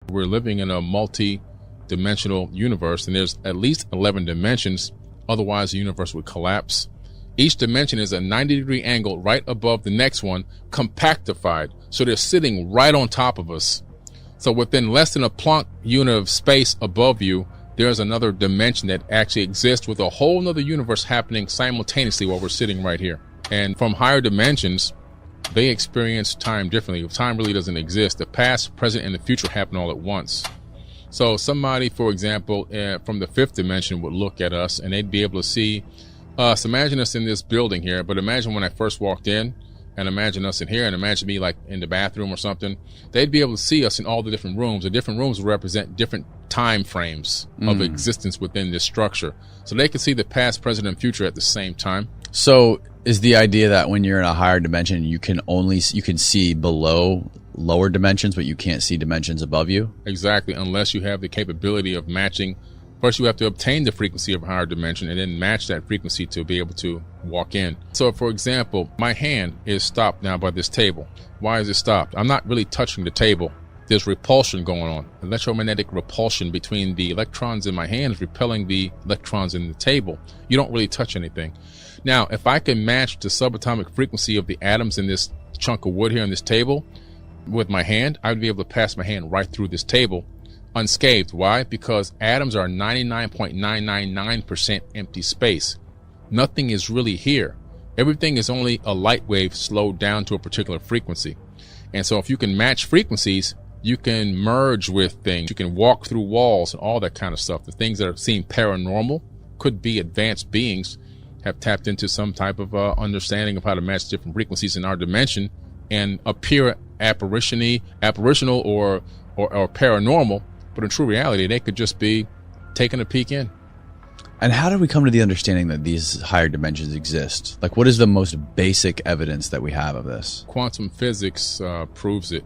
We're living in a multi-dimensional universe, and there's at least 11 dimensions. Otherwise, the universe would collapse. Each dimension is a 90-degree angle right above the next one, compactified. So they're sitting right on top of us. So within less than a Planck unit of space above you, there's another dimension that actually exists with a whole nother universe happening simultaneously while we're sitting right here. And from higher dimensions, they experience time differently. Time really doesn't exist. The past, present, and the future happen all at once. So somebody, for example, from the fifth dimension would look at us and they'd be able to see us. Imagine us in this building here, but imagine when I first walked in, and imagine us in here, and imagine me like in the bathroom or something. They'd be able to see us in all the different rooms. The different rooms would represent different time frames of existence within this structure. So they could see the past, present, and future at the same time. So is the idea that when you're in a higher dimension, you can see below lower dimensions, but you can't see dimensions above you? Exactly, unless you have the capability of matching. First, you have to obtain the frequency of a higher dimension and then match that frequency to be able to walk in. So, for example, my hand is stopped now by this table. Why is it stopped? I'm not really touching the table. There's repulsion going on. Electromagnetic repulsion between the electrons in my hand is repelling the electrons in the table. You don't really touch anything. Now, if I can match the subatomic frequency of the atoms in this chunk of wood here on this table with my hand, I would be able to pass my hand right through this table unscathed. Why? Because atoms are 99.999% empty space. Nothing is really here. Everything is only a light wave slowed down to a particular frequency. And so if you can match frequencies, you can merge with things. You can walk through walls and all that kind of stuff. The things that seem paranormal could be advanced beings have tapped into some type of understanding of how to match different frequencies in our dimension and appear apparitional or paranormal. But in true reality, they could just be taking a peek in. And how did we come to the understanding that these higher dimensions exist? Like, what is the most basic evidence that we have of this? Quantum physics proves it.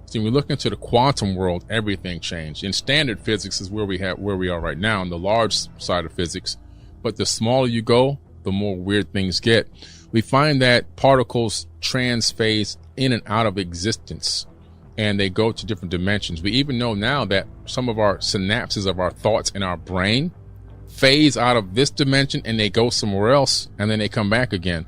See, when we look into the quantum world, everything changed. In standard physics is where we are right now, in the large side of physics. But the smaller you go, the more weird things get. We find that particles transphase in and out of existence, and they go to different dimensions. We even know now that some of our synapses of our thoughts in our brain phase out of this dimension and they go somewhere else, and then they come back again.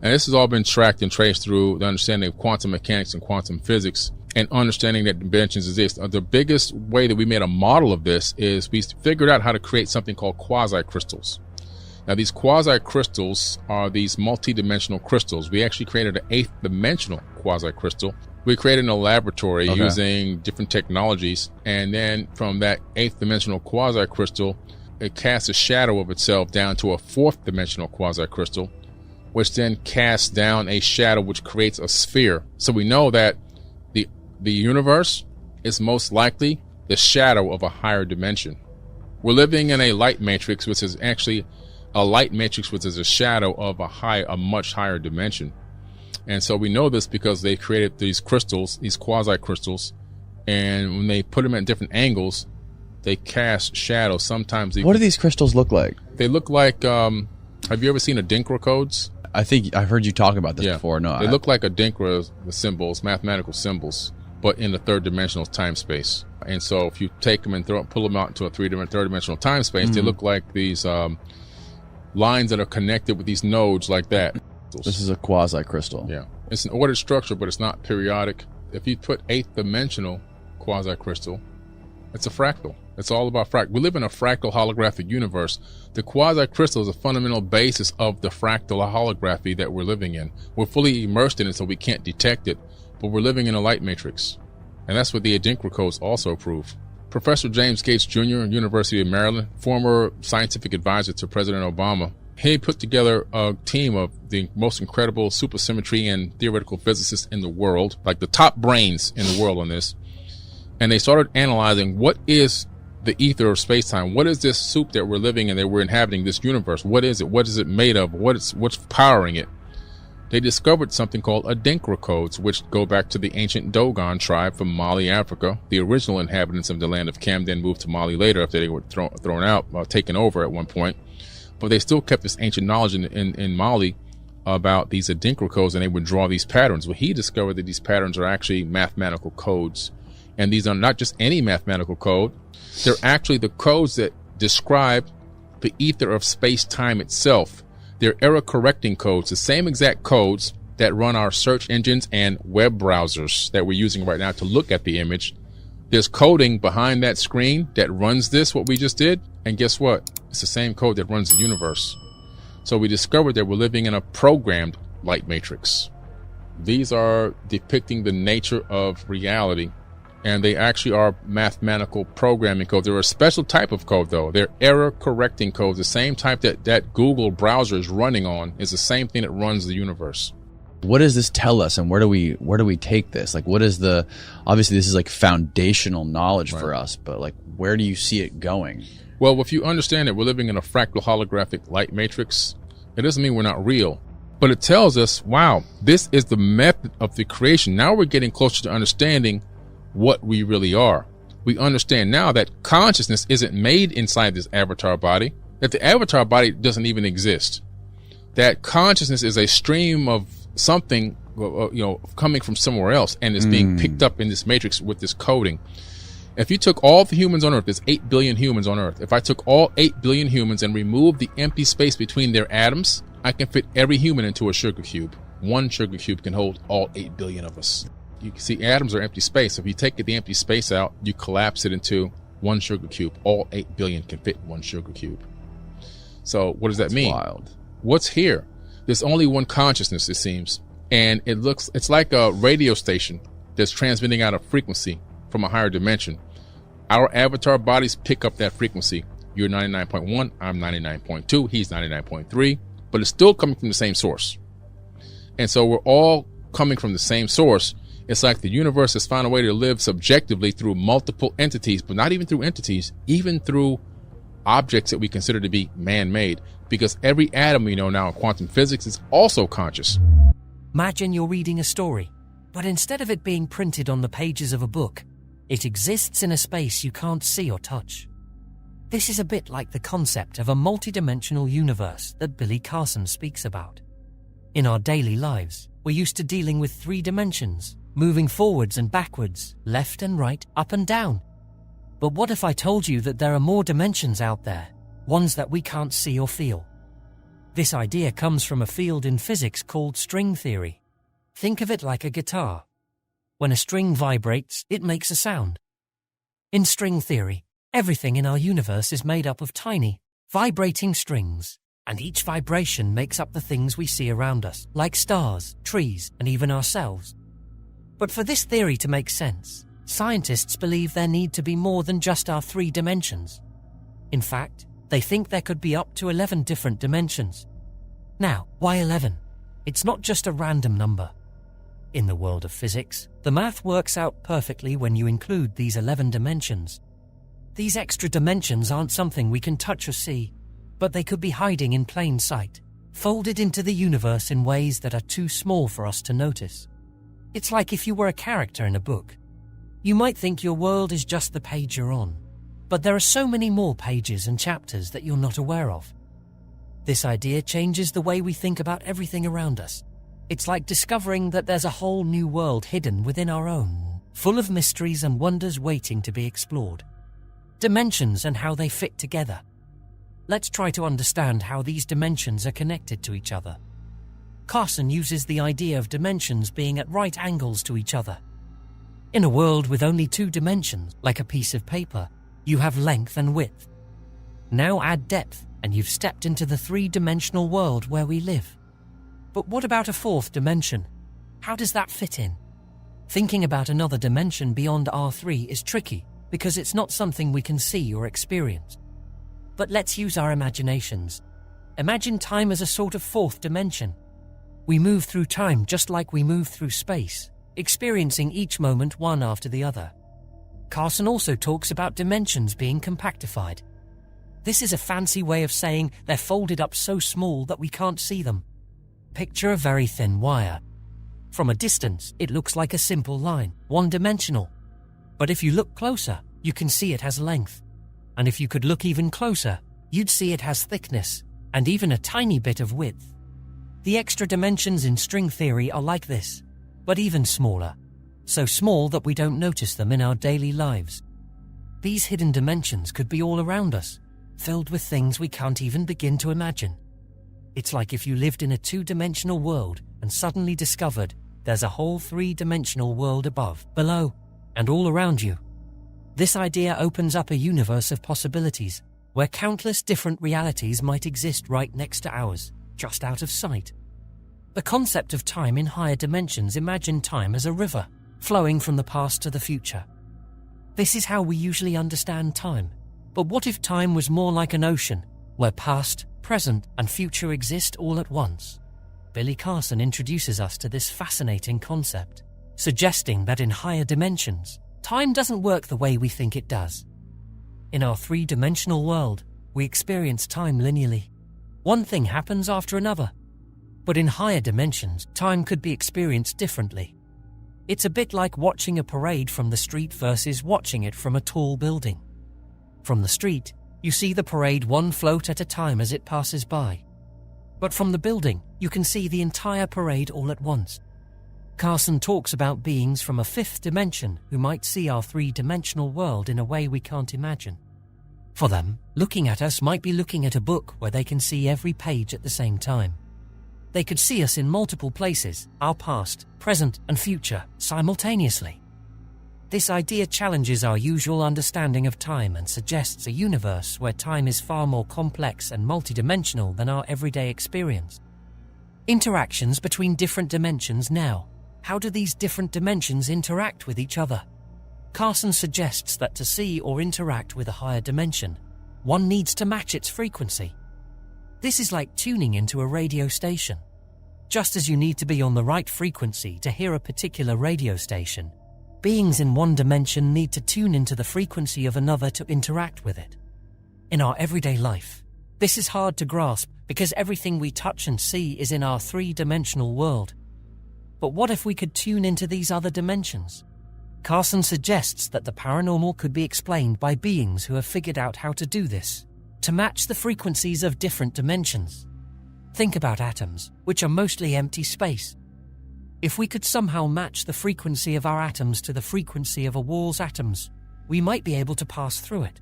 And this has all been tracked and traced through the understanding of quantum mechanics and quantum physics and understanding that dimensions exist. The biggest way that we made a model of this is we figured out how to create something called quasi-crystals. Now, these quasi-crystals are these multi-dimensional crystals. We actually created an 8th dimensional quasi-crystal. We created in a laboratory using different technologies. And then from that 8th dimensional quasi-crystal, it casts a shadow of itself down to a 4th dimensional quasi-crystal, which then casts down a shadow which creates a sphere. So we know that the universe is most likely the shadow of a higher dimension. We're living in a light matrix, which is actually a light matrix, which is a shadow of a much higher dimension. And so we know this because they created these crystals, these quasi-crystals, and when they put them at different angles, they cast shadows. Sometimes what do these crystals look like? They look like, have you ever seen Adinkra codes? I think I've heard you talk about this before. No, they look like Adinkra symbols, mathematical symbols, but in the third dimensional time space. And so if you take them and pull them out into a third dimensional time space, they look like these lines that are connected with these nodes like that. This is a quasi-crystal. Yeah. It's an ordered structure, but it's not periodic. If you put 8th dimensional quasi-crystal, it's a fractal. It's all about fractal. We live in a fractal holographic universe. The quasi-crystal is a fundamental basis of the fractal holography that we're living in. We're fully immersed in it, so we can't detect it, but we're living in a light matrix. And that's what the Adinkra codes also prove. Professor James Gates Jr., University of Maryland, former scientific advisor to President Obama, he put together a team of the most incredible supersymmetry and theoretical physicists in the world, like the top brains in the world on this. And they started analyzing what is the ether of space-time. What is this soup that we're living in, that we're inhabiting, this universe? What is it? What is it made of? What's powering it? They discovered something called Adinkra codes, which go back to the ancient Dogon tribe from Mali, Africa. The original inhabitants of the land of Cam then moved to Mali later after they were thrown out, taken over at one point. But they still kept this ancient knowledge in Mali about these Adinkra codes, and they would draw these patterns. Well, he discovered that these patterns are actually mathematical codes. And these are not just any mathematical code. They're actually the codes that describe the ether of space-time itself. They're error-correcting codes, the same exact codes that run our search engines and web browsers that we're using right now to look at the image. There's coding behind that screen that runs this, what we just did. And guess what? It's the same code that runs the universe. So we discovered that we're living in a programmed light matrix. These are depicting the nature of reality. And they actually are mathematical programming code. They're a special type of code, though. They're error-correcting codes. The same type that Google browser is running on is the same thing that runs the universe. What does this tell us, and where do we take this? Like, what is the, obviously this is like foundational knowledge for us, but like, where do you see it going? Well, if you understand that we're living in a fractal holographic light matrix, it doesn't mean we're not real, but it tells us, wow, this is the method of the creation. Now we're getting closer to understanding what we really are. We understand now that consciousness isn't made inside this avatar body, that the avatar body doesn't even exist, that consciousness is a stream of something, coming from somewhere else, and it's being picked up in this matrix with this coding. If you took all the humans on Earth, there's 8 billion humans on Earth. If I took all 8 billion humans and removed the empty space between their atoms, I can fit every human into a sugar cube. One sugar cube can hold all 8 billion of us. You can see atoms are empty space. If you take the empty space out, you collapse it into one sugar cube. All 8 billion can fit in one sugar cube. So what does that mean? Wild. What's here? There's only one consciousness, it seems. And it's like a radio station that's transmitting out a frequency from a higher dimension. Our avatar bodies pick up that frequency. You're 99.1, I'm 99.2, he's 99.3, but it's still coming from the same source. And so we're all coming from the same source. It's like the universe has found a way to live subjectively through multiple entities, but not even through entities, even through objects that we consider to be man-made, because every atom we know now in quantum physics is also conscious. Imagine you're reading a story, but instead of it being printed on the pages of a book, it exists in a space you can't see or touch. This is a bit like the concept of a multidimensional universe that Billy Carson speaks about. In our daily lives, we're used to dealing with 3 dimensions, moving forwards and backwards, left and right, up and down. But what if I told you that there are more dimensions out there, ones that we can't see or feel? This idea comes from a field in physics called string theory. Think of it like a guitar. When a string vibrates, it makes a sound. In string theory, everything in our universe is made up of tiny, vibrating strings, and each vibration makes up the things we see around us, like stars, trees, and even ourselves. But for this theory to make sense, scientists believe there need to be more than just our 3 dimensions. In fact, they think there could be up to 11 different dimensions. Now, why 11? It's not just a random number. In the world of physics, the math works out perfectly when you include these 11 dimensions. These extra dimensions aren't something we can touch or see, but they could be hiding in plain sight, folded into the universe in ways that are too small for us to notice. It's like if you were a character in a book. You might think your world is just the page you're on, but there are so many more pages and chapters that you're not aware of. This idea changes the way we think about everything around us. It's like discovering that there's a whole new world hidden within our own, full of mysteries and wonders waiting to be explored. Dimensions and how they fit together. Let's try to understand how these dimensions are connected to each other. Carson uses the idea of dimensions being at right angles to each other. In a world with only 2 dimensions, like a piece of paper, you have length and width. Now add depth, and you've stepped into the 3-dimensional world where we live. But what about a 4th dimension? How does that fit in? Thinking about another dimension beyond R3 is tricky, because it's not something we can see or experience. But let's use our imaginations. Imagine time as a sort of 4th dimension. We move through time just like we move through space, experiencing each moment one after the other. Carson also talks about dimensions being compactified. This is a fancy way of saying they're folded up so small that we can't see them. Picture a very thin wire. From a distance, it looks like a simple line, one-dimensional. But if you look closer, you can see it has length. And if you could look even closer, you'd see it has thickness, and even a tiny bit of width. The extra dimensions in string theory are like this, but even smaller. so small that we don't notice them in our daily lives. These hidden dimensions could be all around us, filled with things we can't even begin to imagine. It's like if you lived in a two-dimensional world and suddenly discovered there's a whole three-dimensional world above, below, and all around you. This idea opens up a universe of possibilities where countless different realities might exist right next to ours, just out of sight. The concept of time in higher dimensions imagine time as a river, flowing from the past to the future. This is how we usually understand time. But what if time was more like an ocean, where past, present, and future exist all at once? Billy Carson introduces us to this fascinating concept, suggesting that in higher dimensions, time doesn't work the way we think it does. In our three-dimensional world, we experience time linearly. One thing happens after another. But in higher dimensions, time could be experienced differently. It's a bit like watching a parade from the street versus watching it from a tall building. From the street, you see the parade one float at a time as it passes by. But from the building, you can see the entire parade all at once. Carson talks about beings from a fifth dimension who might see our three-dimensional world in a way we can't imagine. For them, looking at us might be looking at a book where they can see every page at the same time. They could see us in multiple places, our past, present, and future, simultaneously. This idea challenges our usual understanding of time and suggests a universe where time is far more complex and multidimensional than our everyday experience. Interactions between different dimensions now. How do these different dimensions interact with each other? Carson suggests that to see or interact with a higher dimension, one needs to match its frequency. This is like tuning into a radio station. Just as you need to be on the right frequency to hear a particular radio station, beings in one dimension need to tune into the frequency of another to interact with it. In our everyday life, this is hard to grasp because everything we touch and see is in our three-dimensional world. But what if we could tune into these other dimensions? Carson suggests that the paranormal could be explained by beings who have figured out how to do this, to match the frequencies of different dimensions. Think about atoms, which are mostly empty space. If we could somehow match the frequency of our atoms to the frequency of a wall's atoms, we might be able to pass through it.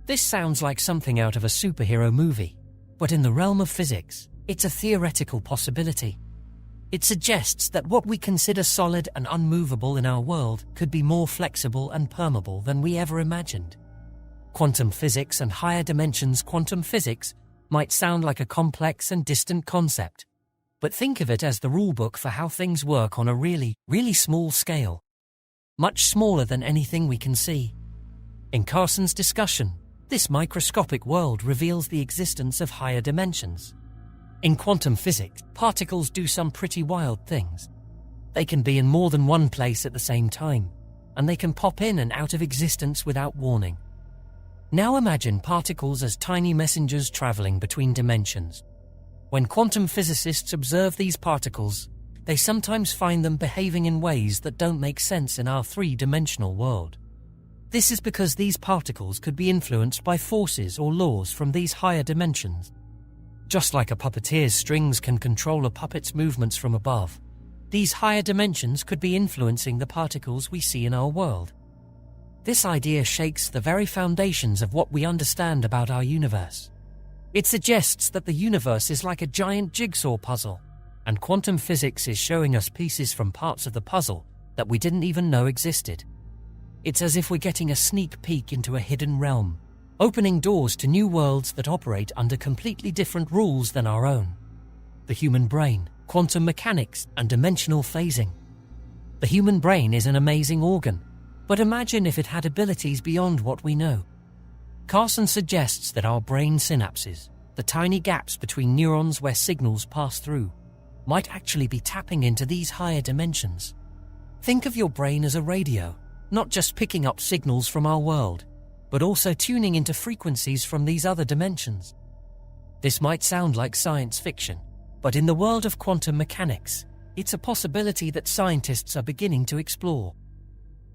This sounds like something out of a superhero movie, but in the realm of physics, it's a theoretical possibility. It suggests that what we consider solid and unmovable in our world could be more flexible and permeable than we ever imagined. Quantum physics and higher dimensions quantum physics might sound like a complex and distant concept, but think of it as the rulebook for how things work on a really, really small scale. Much smaller than anything we can see. In Carson's discussion, this microscopic world reveals the existence of higher dimensions. In quantum physics, particles do some pretty wild things. They can be in more than one place at the same time, and they can pop in and out of existence without warning. Now imagine particles as tiny messengers traveling between dimensions. When quantum physicists observe these particles, they sometimes find them behaving in ways that don't make sense in our three-dimensional world. This is because these particles could be influenced by forces or laws from these higher dimensions. Just like a puppeteer's strings can control a puppet's movements from above, these higher dimensions could be influencing the particles we see in our world. This idea shakes the very foundations of what we understand about our universe. It suggests that the universe is like a giant jigsaw puzzle, and quantum physics is showing us pieces from parts of the puzzle that we didn't even know existed. It's as if we're getting a sneak peek into a hidden realm, opening doors to new worlds that operate under completely different rules than our own. The human brain, quantum mechanics, and dimensional phasing. The human brain is an amazing organ, but imagine if it had abilities beyond what we know. Carson suggests that our brain synapses, the tiny gaps between neurons where signals pass through, might actually be tapping into these higher dimensions. Think of your brain as a radio, not just picking up signals from our world, but also tuning into frequencies from these other dimensions. This might sound like science fiction, but in the world of quantum mechanics, it's a possibility that scientists are beginning to explore.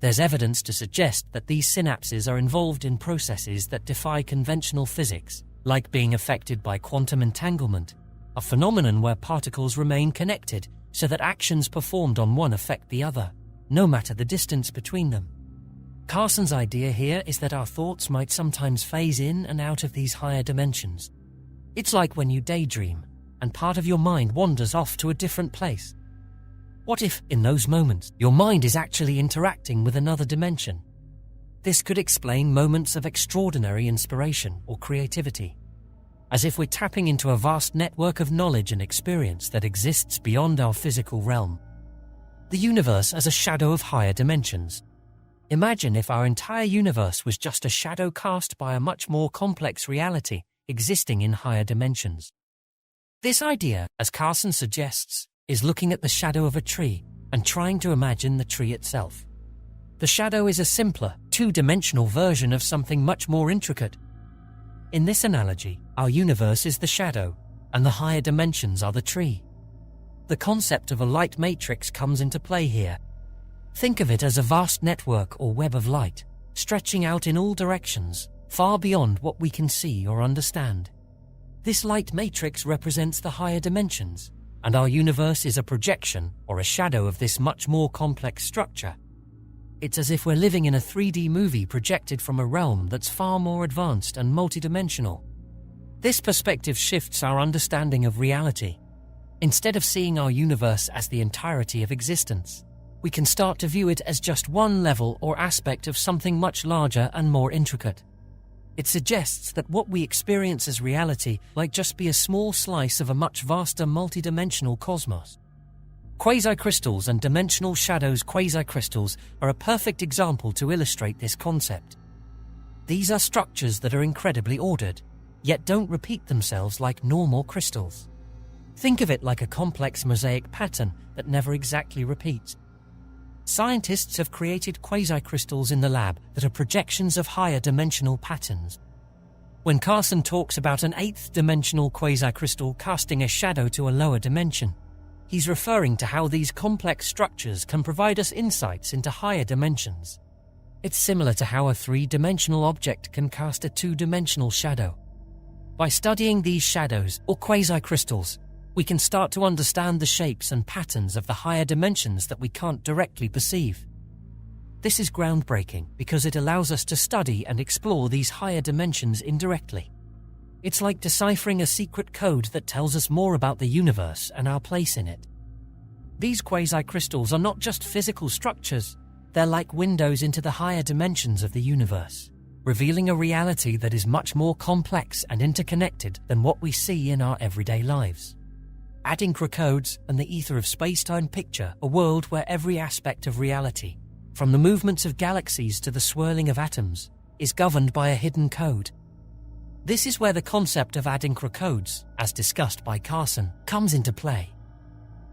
There's evidence to suggest that these synapses are involved in processes that defy conventional physics, like being affected by quantum entanglement, a phenomenon where particles remain connected so that actions performed on one affect the other. no matter the distance between them. Carson's idea here is that our thoughts might sometimes phase in and out of these higher dimensions. It's like when you daydream, and part of your mind wanders off to a different place. What if, in those moments, your mind is actually interacting with another dimension? This could explain moments of extraordinary inspiration or creativity, as if we're tapping into a vast network of knowledge and experience that exists beyond our physical realm. The universe as a shadow of higher dimensions. Imagine if our entire universe was just a shadow cast by a much more complex reality existing in higher dimensions. This idea, as Carson suggests, is looking at the shadow of a tree and trying to imagine the tree itself. The shadow is a simpler, two-dimensional version of something much more intricate. In this analogy, our universe is the shadow, and the higher dimensions are the tree. The concept of a light matrix comes into play here. Think of it as a vast network or web of light, stretching out in all directions, far beyond what we can see or understand. This light matrix represents the higher dimensions, and our universe is a projection or a shadow of this much more complex structure. It's as if we're living in a 3D movie projected from a realm that's far more advanced and multidimensional. This perspective shifts our understanding of reality. Instead of seeing our universe as the entirety of existence, we can start to view it as just one level or aspect of something much larger and more intricate. It suggests that what we experience as reality might just be a small slice of a much vaster multidimensional cosmos. Quasicrystals and dimensional shadows. Quasicrystals are a perfect example to illustrate this concept. These are structures that are incredibly ordered, yet don't repeat themselves like normal crystals. Think of it like a complex mosaic pattern that never exactly repeats. Scientists have created quasicrystals in the lab that are projections of higher dimensional patterns. When Carson talks about an eighth-dimensional quasicrystal casting a shadow to a lower dimension, he's referring to how these complex structures can provide us insights into higher dimensions. It's similar to how a three-dimensional object can cast a two-dimensional shadow. By studying these shadows, or quasicrystals, we can start to understand the shapes and patterns of the higher dimensions that we can't directly perceive. This is groundbreaking because it allows us to study and explore these higher dimensions indirectly. It's like deciphering a secret code that tells us more about the universe and our place in it. These quasicrystals are not just physical structures, they're like windows into the higher dimensions of the universe, revealing a reality that is much more complex and interconnected than what we see in our everyday lives. Adinkra and the ether of space-time picture a world where every aspect of reality, from the movements of galaxies to the swirling of atoms, is governed by a hidden code. This is where the concept of Adinkra codes, as discussed by Carson, comes into play.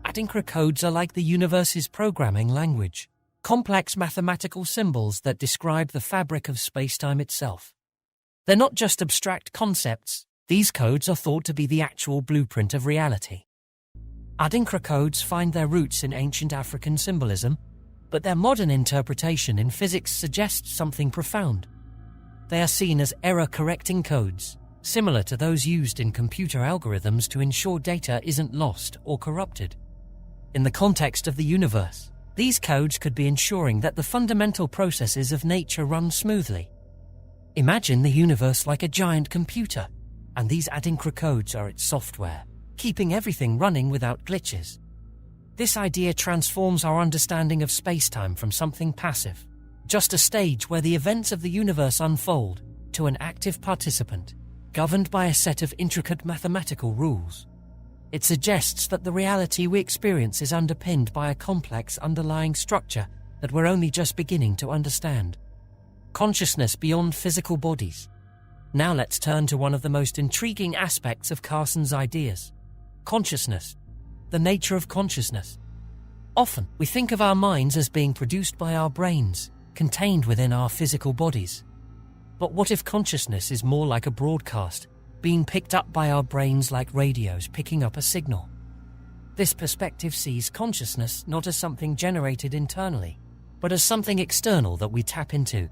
Adinkra codes are like the universe's programming language, complex mathematical symbols that describe the fabric of space-time itself. They're not just abstract concepts, these codes are thought to be the actual blueprint of reality. Adinkra codes find their roots in ancient African symbolism, but their modern interpretation in physics suggests something profound. They are seen as error-correcting codes, similar to those used in computer algorithms to ensure data isn't lost or corrupted. In the context of the universe, these codes could be ensuring that the fundamental processes of nature run smoothly. Imagine the universe like a giant computer, and these Adinkra codes are its software, keeping everything running without glitches. This idea transforms our understanding of space-time from something passive, just a stage where the events of the universe unfold, to an active participant, governed by a set of intricate mathematical rules. It suggests that the reality we experience is underpinned by a complex underlying structure that we're only just beginning to understand. Consciousness beyond physical bodies. Now let's turn to one of the most intriguing aspects of Carson's ideas: consciousness. The nature of consciousness. Often, we think of our minds as being produced by our brains, contained within our physical bodies. But what if consciousness is more like a broadcast, being picked up by our brains like radios picking up a signal? This perspective sees consciousness not as something generated internally, but as something external that we tap into.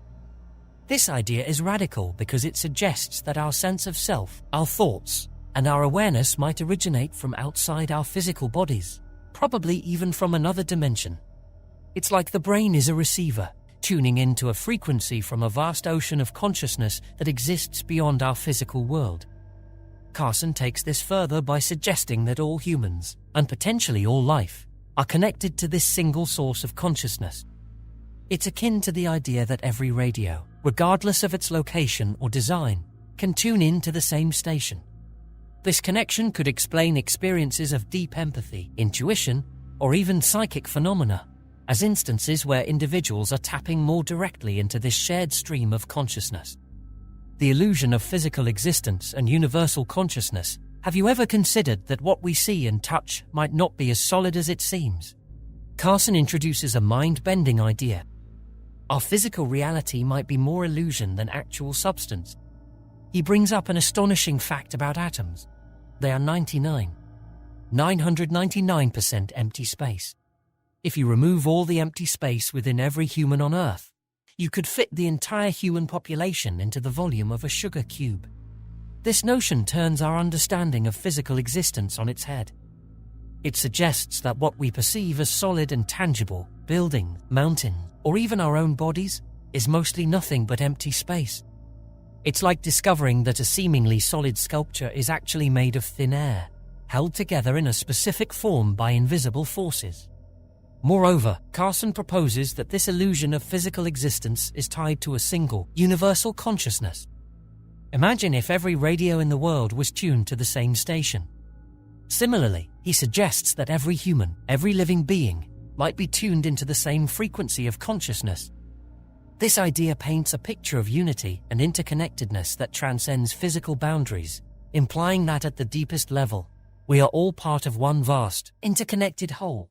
This idea is radical because it suggests that our sense of self, our thoughts, and our awareness might originate from outside our physical bodies, probably even from another dimension. It's like the brain is a receiver, tuning into a frequency from a vast ocean of consciousness that exists beyond our physical world. Carson takes this further by suggesting that all humans, and potentially all life, are connected to this single source of consciousness. It's akin to the idea that every radio, regardless of its location or design, can tune in to the same station. This connection could explain experiences of deep empathy, intuition, or even psychic phenomena, as instances where individuals are tapping more directly into this shared stream of consciousness. The illusion of physical existence and universal consciousness. Have you ever considered that what we see and touch might not be as solid as it seems? Carson introduces a mind-bending idea. Our physical reality might be more illusion than actual substance. He brings up an astonishing fact about atoms. They are 999% empty space. If you remove all the empty space within every human on Earth, you could fit the entire human population into the volume of a sugar cube. This notion turns our understanding of physical existence on its head. It suggests that what we perceive as solid and tangible, building, mountain, or even our own bodies, is mostly nothing but empty space. It's like discovering that a seemingly solid sculpture is actually made of thin air, held together in a specific form by invisible forces. Moreover, Carson proposes that this illusion of physical existence is tied to a single, universal consciousness. Imagine if every radio in the world was tuned to the same station. Similarly, he suggests that every human, every living being, might be tuned into the same frequency of consciousness. This idea paints a picture of unity and interconnectedness that transcends physical boundaries, implying that at the deepest level, we are all part of one vast, interconnected whole.